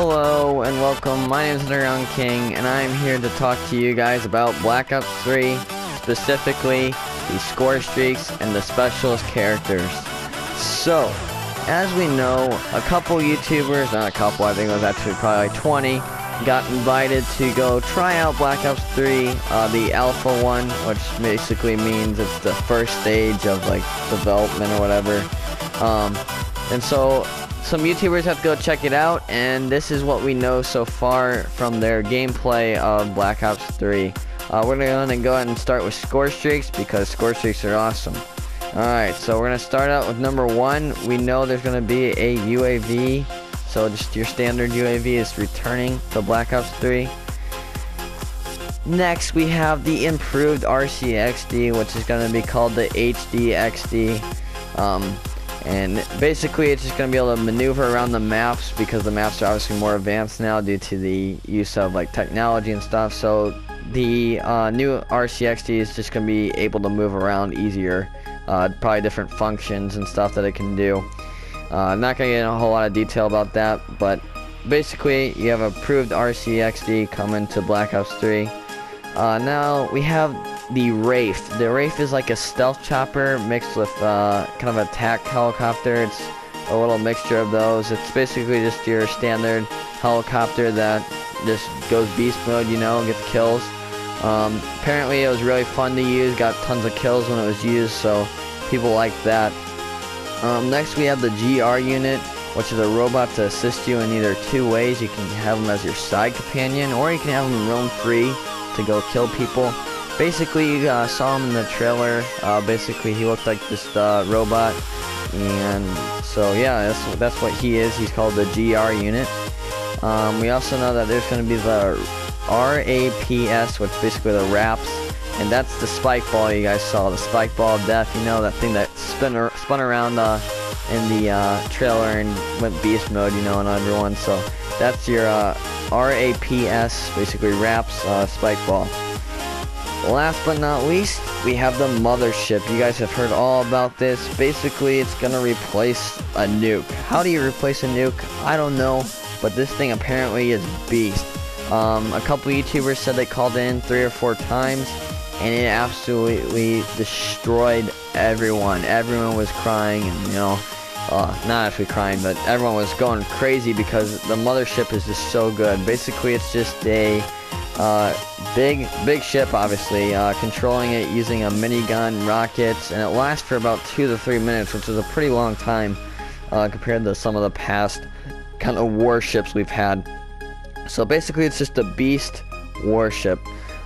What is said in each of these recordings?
Hello and welcome, my name is aUnderGroundKing and I am here to talk to you guys about Black Ops 3, specifically the Scorestreaks and the specialist characters. So, as we know, a couple YouTubers, not a couple, I think it was actually probably like 20, got invited to go try out Black Ops 3, the alpha one, which basically means it's the first stage of like development or whatever. And so some YouTubers have to go check it out, and this is what we know so far from their gameplay of Black Ops 3. We're gonna go ahead and start with Scorestreaks because Scorestreaks are awesome. Alright, so we're gonna start out with number 1. We know there's gonna be a UAV, so just your standard UAV is returning to Black Ops 3. Next, we have the improved RCXD, which is gonna be called the HDXD. And basically it's just going to be able to maneuver around the maps because the maps are obviously more advanced now due to the use of like technology and stuff. So the new RCXD is just going to be able to move around easier, probably different functions and stuff that it can do. I'm not going to get in a whole lot of detail about that, but basically you have approved RCXD coming to Black Ops 3. Now we have the Wraith. The Wraith is like a stealth chopper mixed with kind of a attack helicopter. It's a little mixture of those. It's basically just your standard helicopter that just goes beast mode, you know, gets kills. Apparently it was really fun to use, got tons of kills when it was used, so people like that. Next we have the GR unit, which is a robot to assist you in either two ways. You can have him as your side companion, or you can have him roam free to go kill people. Basically, you saw him in the trailer. Basically, he looked like this robot, and so yeah, that's what he is. He's called the GR unit. We also know that there's going to be the RAPS, which is basically the RAPS, and that's the spike ball you guys saw, the spike ball of death. You know, that thing that spun around in the trailer and went beast mode, you know, on everyone. So that's your RAPS, basically RAPS spike ball. Last but not least, we have the mothership. You guys have heard all about this. Basically, it's gonna replace a nuke. How do you replace a nuke? I don't know, but this thing apparently is beast. A couple YouTubers said they called in 3 or 4 times, and it absolutely destroyed everyone. Everyone was crying, and you know, not actually crying, but everyone was going crazy because the mothership is just so good. Basically, it's just a big ship, obviously, controlling it using a minigun, rockets, and it lasts for about 2 to 3 minutes, which is a pretty long time compared to some of the past kind of warships we've had. So basically it's just a beast warship.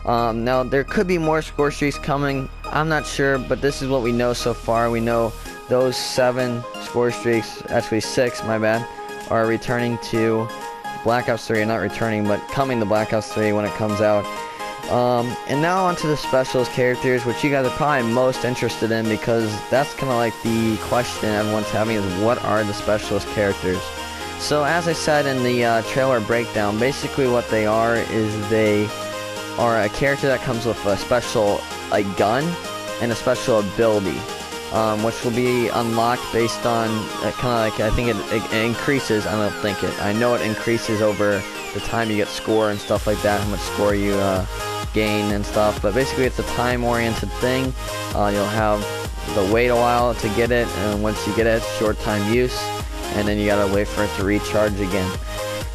Now there could be more Scorestreaks coming, I'm not sure, but this is what we know so far. We know those 7 Scorestreaks, actually 6, my bad, are returning to Black Ops 3, not returning, but coming to Black Ops 3 when it comes out. And now onto the specialist characters, which you guys are probably most interested in because that's kind of like the question everyone's having is what are the specialist characters? So as I said in the trailer breakdown, basically what they are is they are a character that comes with a special gun and a special ability. Which will be unlocked based on kind of like, I think it increases, I know it increases over the time you get score and stuff like that, how much score you gain and stuff, but basically it's a time-oriented thing. You'll have to wait a while to get it, and once you get it, it's short time use, and then you gotta wait for it to recharge again.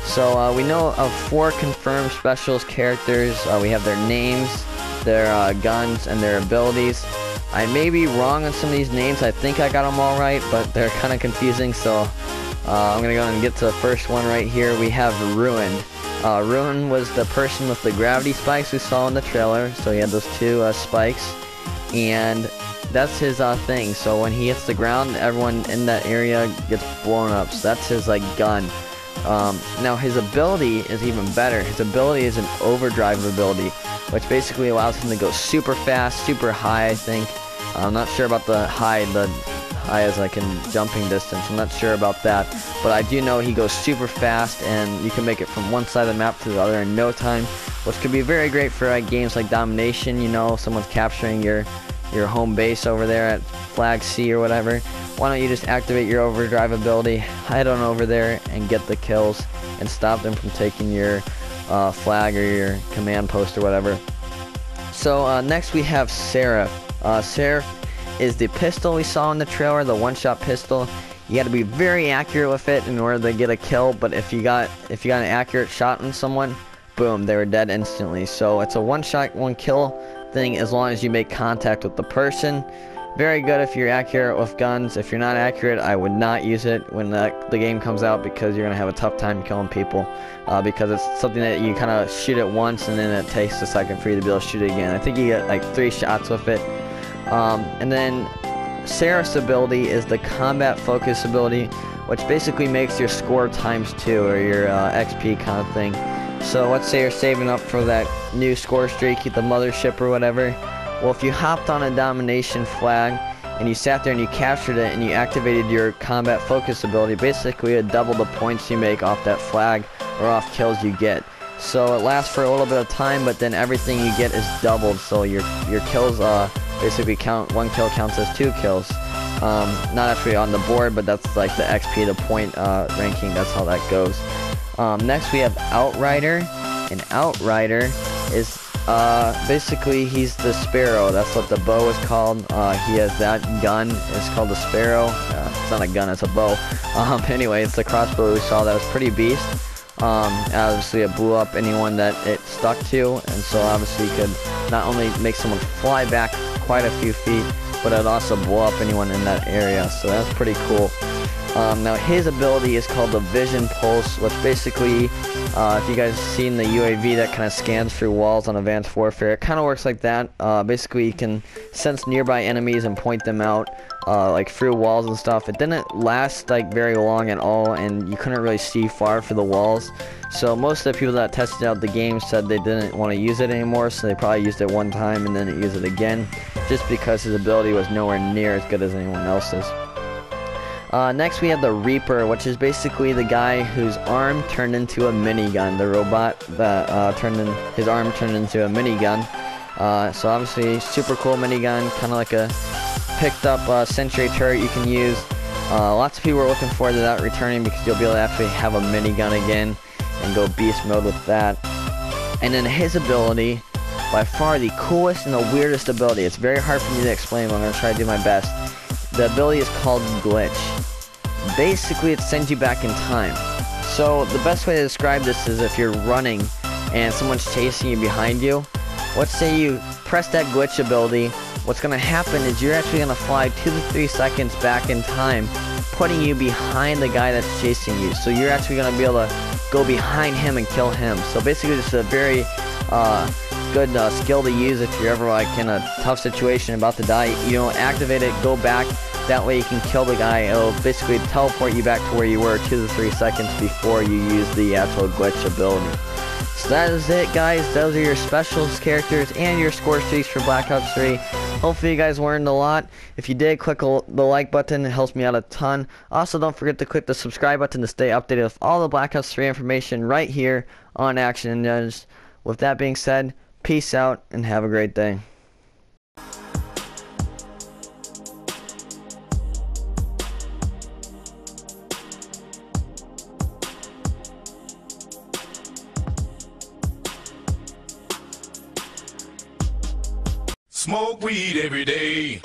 So we know of 4 confirmed specialist characters. We have their names, their guns, and their abilities. I may be wrong on some of these names. I think I got them all right, but they're kind of confusing, so I'm going to go and get to the first one right here. We have Ruin. Ruin was the person with the gravity spikes we saw in the trailer, so he had those 2 spikes, and that's his thing. So when he hits the ground, everyone in that area gets blown up, so that's his gun. Now his ability is even better. His ability is an overdrive ability, which basically allows him to go super fast, super high, I think. I'm not sure about the high as like in jumping distance. I'm not sure about that, but I do know he goes super fast, and you can make it from one side of the map to the other in no time, which could be very great for games like Domination. You know, someone's capturing your your home base over there at flag C or whatever, why don't you just activate your overdrive ability, head on over there and get the kills and stop them from taking your flag or your command post or whatever. So next we have Seraph. Seraph is the pistol we saw in the trailer, the one-shot pistol. You got to be very accurate with it in order to get a kill, but if you got an accurate shot on someone, boom, they were dead instantly. So it's a one-shot, one-kill thing as long as you make contact with the person. Very good if you're accurate with guns. If you're not accurate, I would not use it when the game comes out, because you're going to have a tough time killing people, because it's something that you kind of shoot it once and then it takes a second for you to be able to shoot it again. I think you get like 3 shots with it. And then Seraph's ability is the combat focus ability, which basically makes your score ×2 or your XP kind of thing. So let's say you're saving up for that new score streak, the mothership or whatever. Well, if you hopped on a domination flag and you sat there and you captured it and you activated your combat focus ability, basically it doubled the points you make off that flag or off kills you get. So it lasts for a little bit of time, but then everything you get is doubled. So your kills basically count. 1 kill counts as 2 kills. Not actually on the board, but that's like the XP, the point ranking. That's how that goes. Next we have Outrider, and Outrider is basically he's the Sparrow. That's what the bow is called. He has that gun. It's called the Sparrow. It's not a gun, it's a bow. Anyway, it's the crossbow we saw that was pretty beast. Obviously it blew up anyone that it stuck to, and so obviously you could not only make someone fly back quite a few feet, but it also blow up anyone in that area, so that's pretty cool. Now his ability is called the Vision Pulse, which basically, if you guys seen the UAV that kind of scans through walls on Advanced Warfare, it kind of works like that. Basically you can sense nearby enemies and point them out like through walls and stuff. It didn't last like very long at all, and you couldn't really see far through the walls. So most of the people that tested out the game said they didn't want to use it anymore, so they probably used it one time and then didn't use it again, just because his ability was nowhere near as good as anyone else's. Next we have the Reaper, which is basically the guy whose arm turned into a minigun. The robot that his arm turned into a minigun. So obviously super cool minigun, kind of like a picked up sentry turret you can use. Lots of people are looking forward to that returning, because you'll be able to actually have a minigun again and go beast mode with that. And then his ability, by far the coolest and the weirdest ability. It's very hard for me to explain, but I'm going to try to do my best. The ability is called Glitch. Basically it sends you back in time. So the best way to describe this is if you're running and someone's chasing you behind you. Let's say you press that glitch ability. What's going to happen is you're actually going to fly 2 to 3 seconds back in time, putting you behind the guy that's chasing you. So you're actually going to be able to go behind him and kill him. So basically it's a very good skill to use if you're ever like in a tough situation about to die. You don't activate it, go back. That way you can kill the guy. It'll basically teleport you back to where you were 2 to 3 seconds before you use the actual glitch ability. So that is it, guys. Those are your specials characters and your score streaks for Black Ops 3. Hopefully you guys learned a lot. If you did, click the like button. It helps me out a ton. Also, don't forget to click the subscribe button to stay updated with all the Black Ops 3 information right here on ActionNinjas. With that being said, peace out and have a great day. Smoke weed every day.